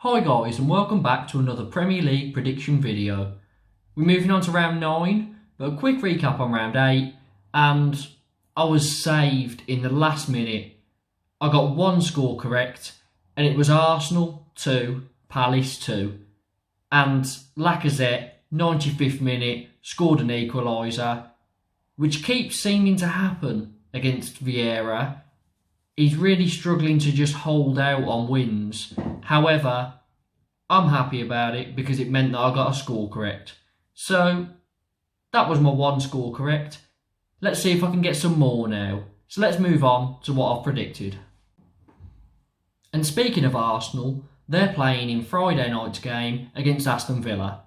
Hi guys, and welcome back to another Premier League prediction video. We're moving on to round 9, but a quick recap on round 8, and I was saved in the last minute. I got one score correct, and it was Arsenal 2, Palace 2. And Lacazette, 95th minute, scored an equaliser, which keeps seeming to happen against Vieira. He's really struggling to just hold out on wins. However, I'm happy about it because it meant that I got a score correct. So, that was my one score correct. Let's see if I can get some more now. So let's move on to what I've predicted. And speaking of Arsenal, they're playing in Friday night's game against Aston Villa.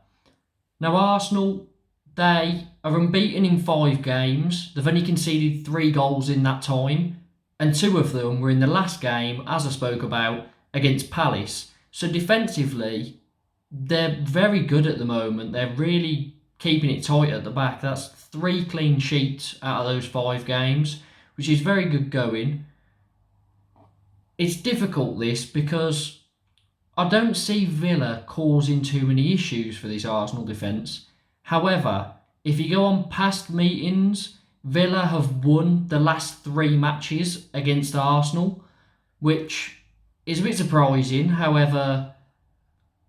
Now Arsenal, they are unbeaten in 5 games. They've only conceded 3 goals in that time. And 2 of them were in the last game, as I spoke about, against Palace. So defensively, they're very good at the moment. They're really keeping it tight at the back. That's 3 clean sheets out of those 5 games, which is very good going. It's difficult, this, because I don't see Villa causing too many issues for this Arsenal defence. However, if you go on past meetings, Villa have won the last 3 matches against Arsenal, which is a bit surprising. However,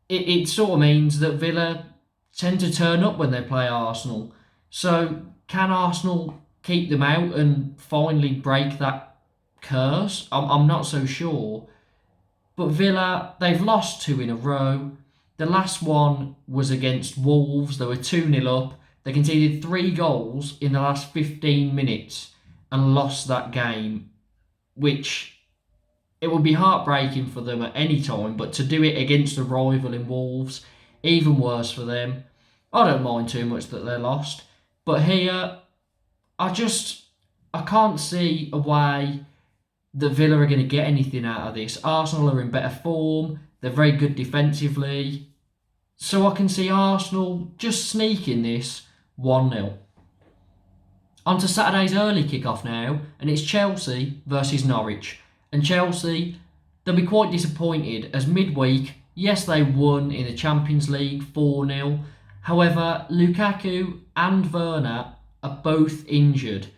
it sort of means that Villa tend to turn up when they play Arsenal. So can Arsenal keep them out and finally break that curse? I'm not so sure. But Villa, they've lost 2 in a row. The last one was against Wolves. They were 2-0 up. They conceded 3 goals in the last 15 minutes and lost that game, which it would be heartbreaking for them at any time, but to do it against a rival in Wolves, even worse for them. I don't mind too much that they're lost, but here, I can't see a way that Villa are going to get anything out of this. Arsenal are in better form, they're very good defensively, so I can see Arsenal just sneaking this 1-0. On to Saturday's early kick-off now, and it's Chelsea versus Norwich. And Chelsea, they'll be quite disappointed as midweek, yes, they won in the Champions League 4-0. However, Lukaku and Werner are both injured,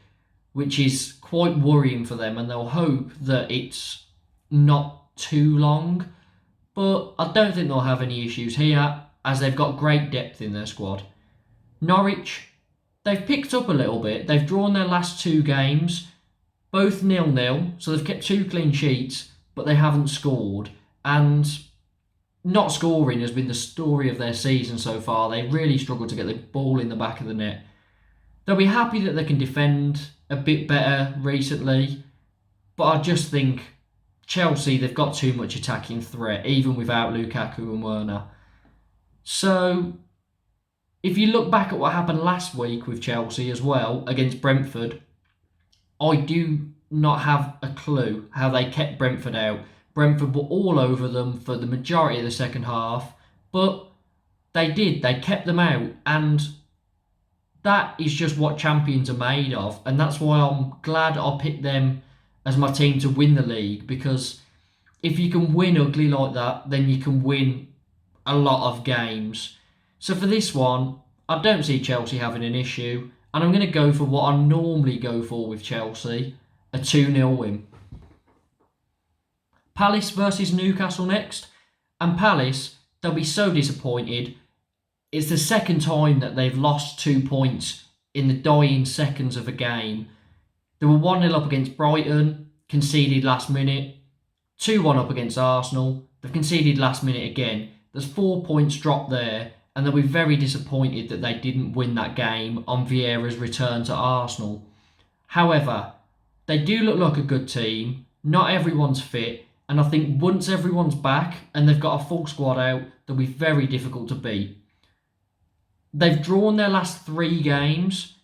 which is quite worrying for them, and they'll hope that it's not too long. But I don't think they'll have any issues here, as they've got great depth in their squad. Norwich, they've picked up a little bit. They've drawn their last 2 games, both 0-0, so they've kept 2 clean sheets, but they haven't scored. And not scoring has been the story of their season so far. They really struggled to get the ball in the back of the net. They'll be happy that they can defend a bit better recently, but I just think Chelsea, they've got too much attacking threat, even without Lukaku and Werner. So if you look back at what happened last week with Chelsea as well, against Brentford, I do not have a clue how they kept Brentford out. Brentford were all over them for the majority of the second half, but they did. They kept them out, and that is just what champions are made of, and that's why I'm glad I picked them as my team to win the league, because if you can win ugly like that, then you can win a lot of games. So for this one, I don't see Chelsea having an issue, and I'm going to go for what I normally go for with Chelsea, a 2-0 win. Palace versus Newcastle next, and Palace, they'll be so disappointed. It's the second time that they've lost 2 points in the dying seconds of a game. They were 1-0 up against Brighton, conceded last minute. 2-1 up against Arsenal, they've conceded last minute again. There's 4 points dropped there, and they'll be very disappointed that they didn't win that game on Vieira's return to Arsenal. However, they do look like a good team. Not everyone's fit, and I think once everyone's back and they've got a full squad out, they'll be very difficult to beat. They've drawn their last 3 games.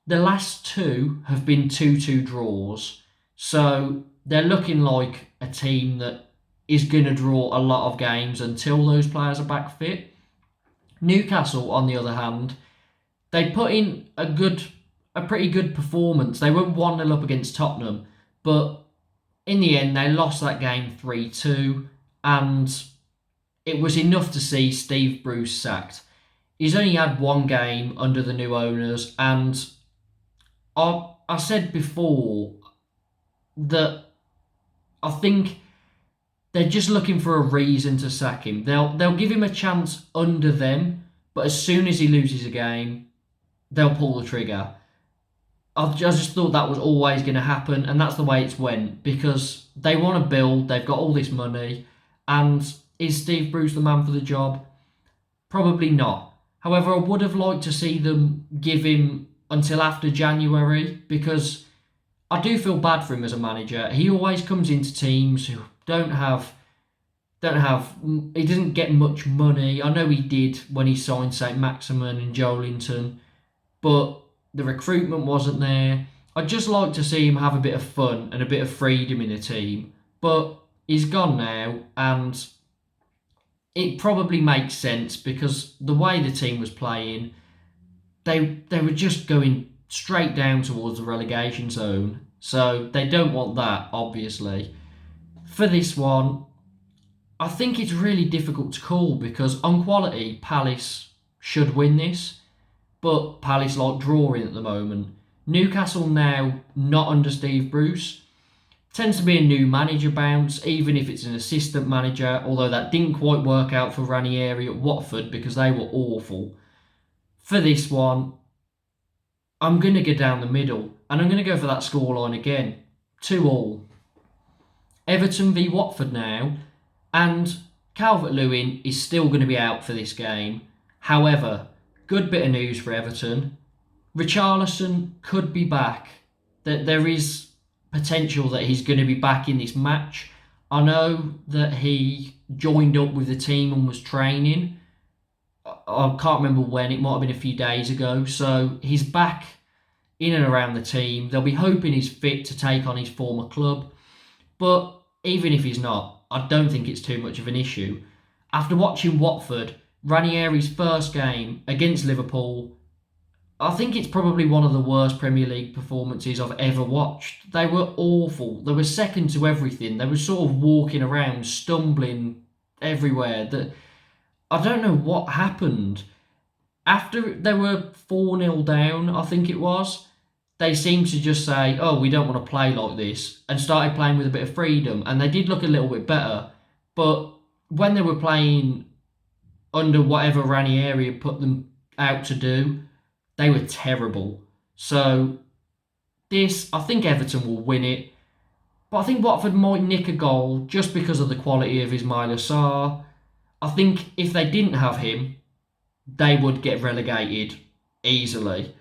The last 2 have been 2-2 draws. So they're looking like a team that is going to draw a lot of games until those players are back fit. Newcastle, on the other hand, they put in a pretty good performance. They went 1-0 up against Tottenham, but in the end they lost that game 3-2, and it was enough to see Steve Bruce sacked. He's only had one game under the new owners, and I said before that I think they're just looking for a reason to sack him. They'll give him a chance under them, but as soon as he loses a game, they'll pull the trigger. I just thought that was always going to happen, and that's the way it's went, because they want to build, they've got all this money, and is Steve Bruce the man for the job? Probably not. However, I would have liked to see them give him until after January, because I do feel bad for him as a manager. He always comes into teams who he doesn't get much money. I know he did when he signed St. Maximin and Joelinton, but the recruitment wasn't there. I'd just like to see him have a bit of fun and a bit of freedom in a team, but he's gone now, and it probably makes sense because the way the team was playing, they were just going straight down towards the relegation zone. So they don't want that, obviously. For this one, I think it's really difficult to call because on quality, Palace should win this, but Palace like drawing at the moment. Newcastle now not under Steve Bruce. Tends to be a new manager bounce, even if it's an assistant manager, although that didn't quite work out for Ranieri at Watford because they were awful. For this one, I'm going to go down the middle, and I'm going to go for that scoreline again. 2-2. Everton v Watford now, and Calvert-Lewin is still going to be out for this game. However, good bit of news for Everton. Richarlison could be back. There is potential that he's going to be back in this match. I know that he joined up with the team and was training. I can't remember when, it might have been a few days ago. So he's back in and around the team. They'll be hoping he's fit to take on his former club. But even if he's not, I don't think it's too much of an issue. After watching Watford, Ranieri's first game against Liverpool, I think it's probably one of the worst Premier League performances I've ever watched. They were awful. They were second to everything. They were sort of walking around, stumbling everywhere. I don't know what happened. After they were 4-0 down, I think it was, they seemed to just say, oh, we don't want to play like this, and started playing with a bit of freedom. And they did look a little bit better. But when they were playing under whatever Ranieri had put them out to do, they were terrible. So I think Everton will win it. But I think Watford might nick a goal just because of the quality of Ismaila Sarr. I think if they didn't have him, they would get relegated easily.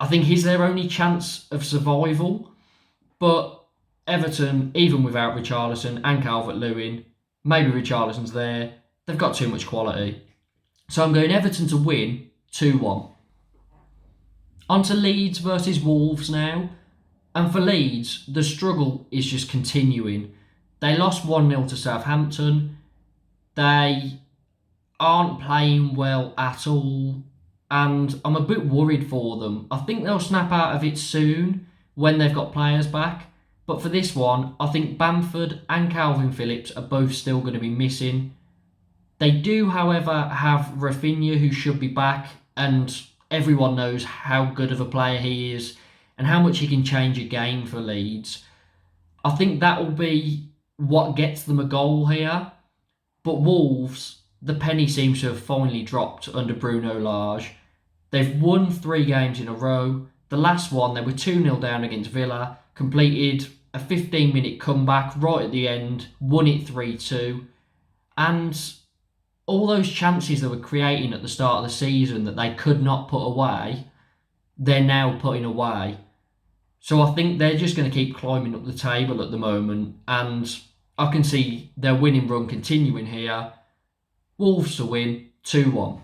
I think he's their only chance of survival. But Everton, even without Richarlison and Calvert-Lewin, maybe Richarlison's there, they've got too much quality. So I'm going Everton to win 2-1. On to Leeds versus Wolves now. And for Leeds, the struggle is just continuing. They lost 1-0 to Southampton. They aren't playing well at all. And I'm a bit worried for them. I think they'll snap out of it soon when they've got players back. But for this one, I think Bamford and Calvin Phillips are both still going to be missing. They do, however, have Rafinha, who should be back, and everyone knows how good of a player he is and how much he can change a game for Leeds. I think that will be what gets them a goal here. But Wolves, the penny seems to have finally dropped under Bruno Lage. They've won 3 games in a row. The last one, they were 2-0 down against Villa, completed a 15-minute comeback right at the end, won it 3-2. And all those chances they were creating at the start of the season that they could not put away, they're now putting away. So I think they're just going to keep climbing up the table at the moment, and I can see their winning run continuing here. Wolves to win 2-1.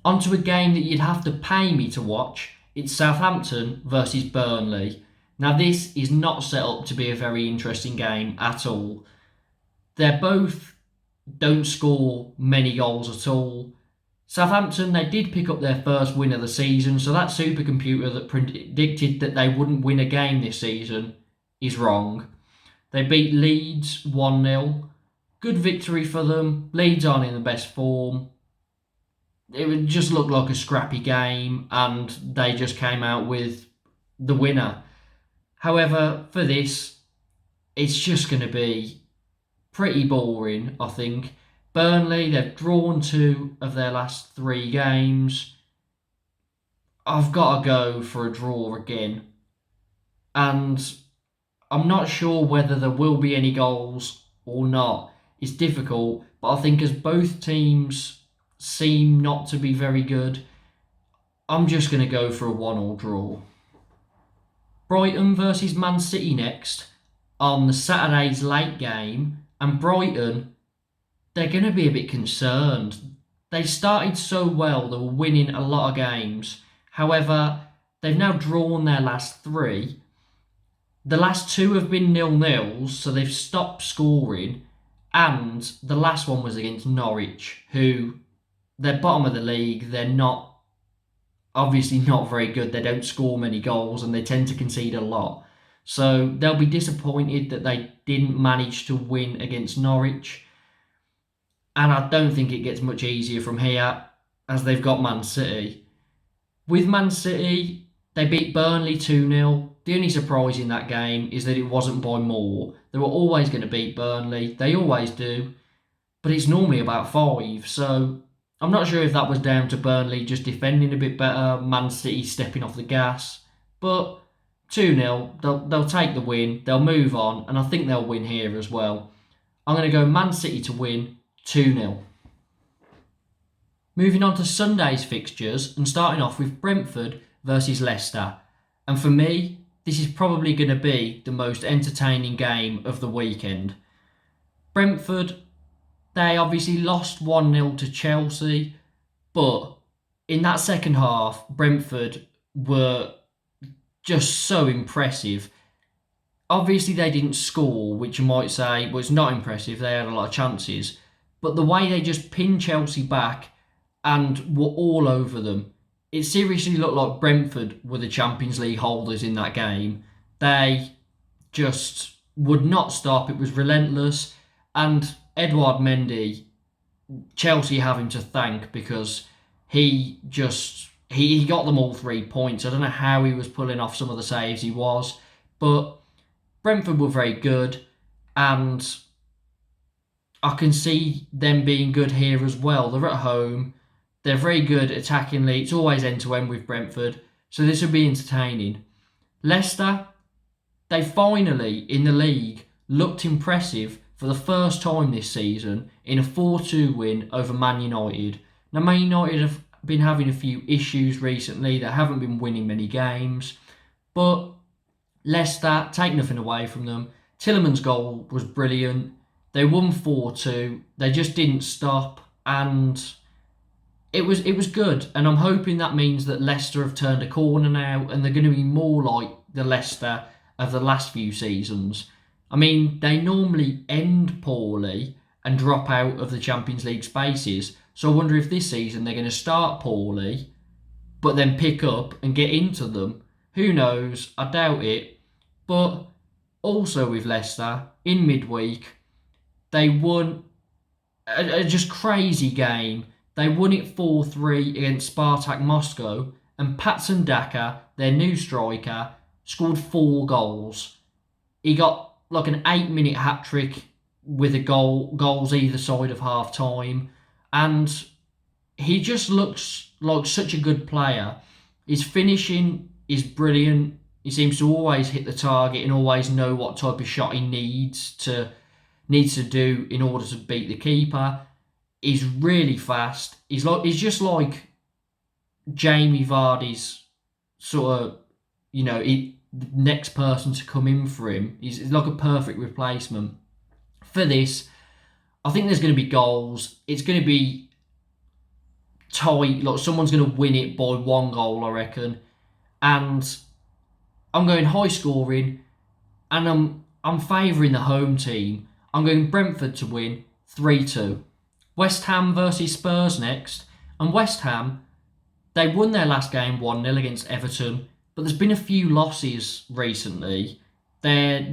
On to a game that you'd have to pay me to watch. It's Southampton versus Burnley. Now this is not set up to be a very interesting game at all. They're both don't score many goals at all. Southampton, they did pick up their first win of the season, so that supercomputer that predicted that they wouldn't win a game this season is wrong. They beat Leeds 1-0. good victory for them. Leeds aren't in the best form. It would just look like a scrappy game, and they just came out with the winner. However, for this, it's just going to be pretty boring, I think. Burnley, they've drawn 2 of their last 3 games. I've got to go for a draw again. And I'm not sure whether there will be any goals or not. It's difficult, but I think as both teams seem not to be very good, I'm just going to go for a 1-1 draw. Brighton versus Man City next on the Saturday's late game, and Brighton, they're going to be a bit concerned. They started so well, they were winning a lot of games. However, they've now drawn their last 3. The last 2 have been 0-0s, so they've stopped scoring. And the last one was against Norwich, who, they're bottom of the league. They're obviously not very good. They don't score many goals and they tend to concede a lot. So they'll be disappointed that they didn't manage to win against Norwich. And I don't think it gets much easier from here, as they've got Man City. With Man City, they beat Burnley 2-0. The only surprise in that game is that it wasn't by more. They were always going to beat Burnley. They always do. But it's normally about 5. So I'm not sure if that was down to Burnley just defending a bit better, Man City stepping off the gas. But 2-0, they'll take the win. They'll move on. And I think they'll win here as well. I'm going to go Man City to win 2-0. Moving on to Sunday's fixtures and starting off with Brentford versus Leicester. And for me, this is probably going to be the most entertaining game of the weekend. Brentford, they obviously lost 1-0 to Chelsea, but in that second half, Brentford were just so impressive. Obviously, they didn't score, which you might say was not impressive. They had a lot of chances. But the way they just pinned Chelsea back and were all over them, it seriously looked like Brentford were the Champions League holders in that game. They just would not stop. It was relentless. And Edouard Mendy, Chelsea have him to thank, because he got them all 3 points. I don't know how he was pulling off some of the saves he was. But Brentford were very good. And I can see them being good here as well. They're at home. They're very good attackingly. It's always end-to-end with Brentford. So this will be entertaining. Leicester, they finally, in the league, looked impressive for the first time this season in a 4-2 win over Man United. Now, Man United have been having a few issues recently. They haven't been winning many games. But Leicester, take nothing away from them. Tielemans' goal was brilliant. They won 4-2. They just didn't stop. And it was good, and I'm hoping that means that Leicester have turned a corner now and they're going to be more like the Leicester of the last few seasons. I mean, they normally end poorly and drop out of the Champions League spaces, so I wonder if this season they're going to start poorly but then pick up and get into them. Who knows? I doubt it. But also with Leicester, in midweek, they won a just crazy game. They won it 4-3 against Spartak Moscow, and Patson Daka, their new striker, scored 4 goals. He got like an 8-minute hat-trick with goals either side of half-time, and he just looks like such a good player. His finishing is brilliant. He seems to always hit the target and always know what type of shot he needs to do in order to beat the keeper. He's really fast. He's just like Jamie Vardy's sort of, the next person to come in for him. He's like a perfect replacement. For this, I think there's going to be goals. It's going to be tight. Like, someone's going to win it by 1 goal, I reckon. And I'm going high scoring, and I'm favouring the home team. I'm going Brentford to win 3-2. West Ham versus Spurs next. And West Ham, they won their last game 1-0 against Everton, but there's been a few losses recently. They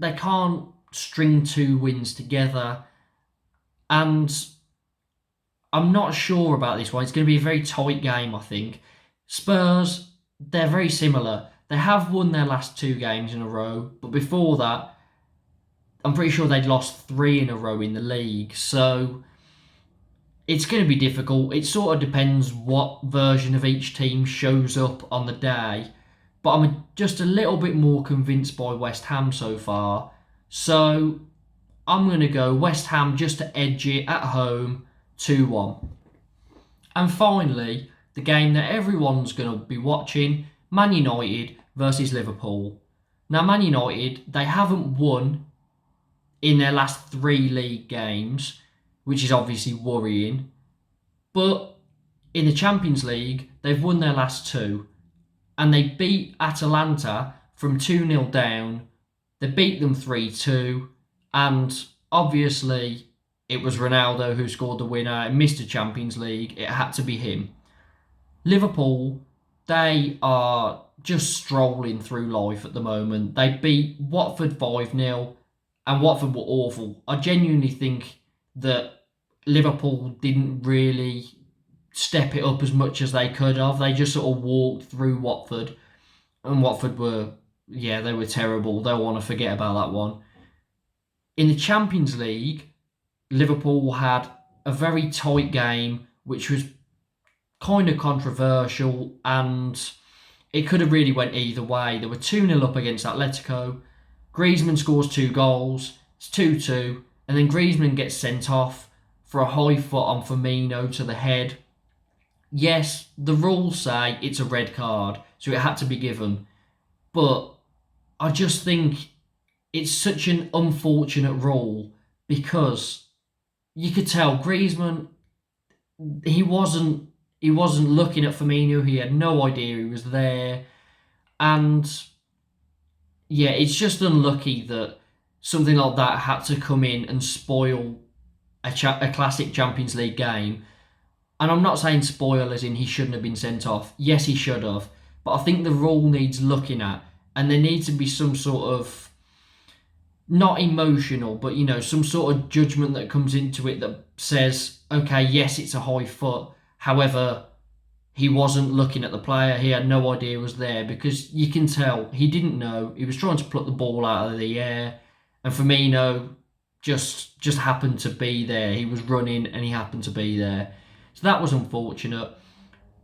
can't string 2 wins together. And I'm not sure about this one. It's going to be a very tight game, I think. Spurs, they're very similar. They have won their last 2 games in a row, but before that, I'm pretty sure they'd lost 3 in a row in the league. So it's going to be difficult. It sort of depends what version of each team shows up on the day. But I'm just a little bit more convinced by West Ham so far. So I'm going to go West Ham just to edge it at home, 2-1. And finally, the game that everyone's going to be watching, Man United versus Liverpool. Now, Man United, they haven't won in their last 3 league games, which is obviously worrying. But in the Champions League, they've won their last 2. And they beat Atalanta from 2-0 down. They beat them 3-2. And obviously, it was Ronaldo who scored the winner. In Mr. Champions League, it had to be him. Liverpool, they are just strolling through life at the moment. They beat Watford 5-0, and Watford were awful. I genuinely think that Liverpool didn't really step it up as much as they could have. They just sort of walked through Watford, and Watford were, they were terrible. They'll want to forget about that one. In the Champions League, Liverpool had a very tight game, which was kind of controversial, and it could have really went either way. They were 2-0 up against Atletico. Griezmann scores 2 goals. It's 2-2. And then Griezmann gets sent off for a high foot on Firmino to the head. Yes, the rules say it's a red card, so it had to be given. But I just think it's such an unfortunate rule because you could tell Griezmann, he wasn't looking at Firmino. He had no idea he was there. And yeah, it's just unlucky that something like that had to come in and spoil a classic Champions League game. And I'm not saying spoil as in he shouldn't have been sent off. Yes, he should have. But I think the rule needs looking at. And there needs to be some sort of, not emotional, but some sort of judgment that comes into it that says, okay, yes, it's a high foot. However, he wasn't looking at the player. He had no idea he was there because you can tell he didn't know. He was trying to pluck the ball out of the air. And Firmino just happened to be there. He was running and he happened to be there. So that was unfortunate.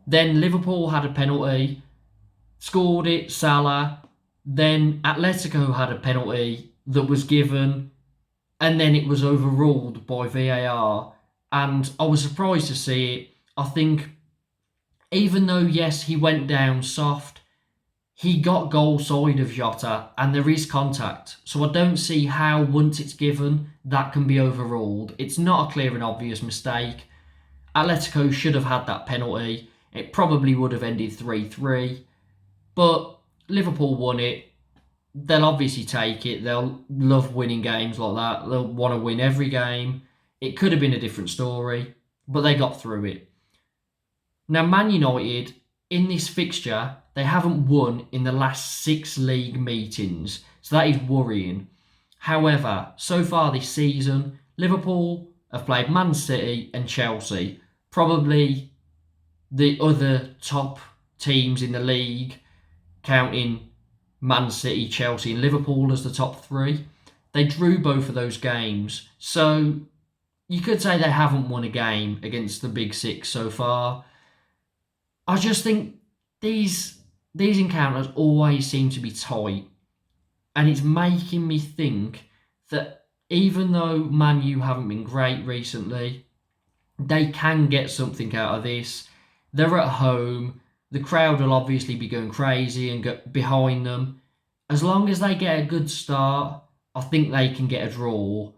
Then Liverpool had a penalty, scored it, Salah. Then Atletico had a penalty that was given, and then it was overruled by VAR. And I was surprised to see it. I think, even though, yes, he went down soft, he got goal side of Jota, and there is contact. So I don't see how, once it's given, that can be overruled. It's not a clear and obvious mistake. Atletico should have had that penalty. It probably would have ended 3-3. But Liverpool won it. They'll obviously take it. They'll love winning games like that. They'll want to win every game. It could have been a different story, but they got through it. Now, Man United, in this fixture, they haven't won in the last 6 league meetings. So that is worrying. However, so far this season, Liverpool have played Man City and Chelsea. Probably the other top teams in the league, counting Man City, Chelsea and Liverpool as the top 3. They drew both of those games. So you could say they haven't won a game against the Big 6 so far. I just think these encounters always seem to be tight. And it's making me think that even though Man U haven't been great recently, they can get something out of this. They're at home. The crowd will obviously be going crazy and get behind them. As long as they get a good start, I think they can get a draw.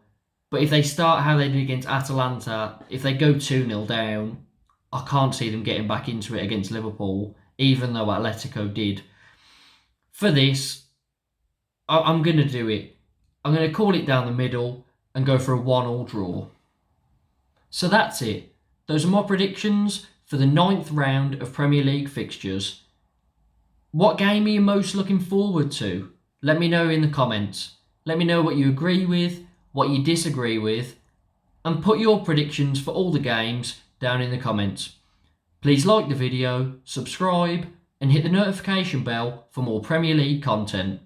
But if they start how they did against Atalanta, if they go 2-0 down, I can't see them getting back into it against Liverpool, even though Atletico did. For this, I'm going to do it. I'm going to call it down the middle and go for a 1-1 draw. So that's it. Those are my predictions for the 9th round of Premier League fixtures. What game are you most looking forward to? Let me know in the comments. Let me know what you agree with, what you disagree with. and put your predictions for all the games down in the comments. Please like the video, subscribe and hit the notification bell for more Premier League content.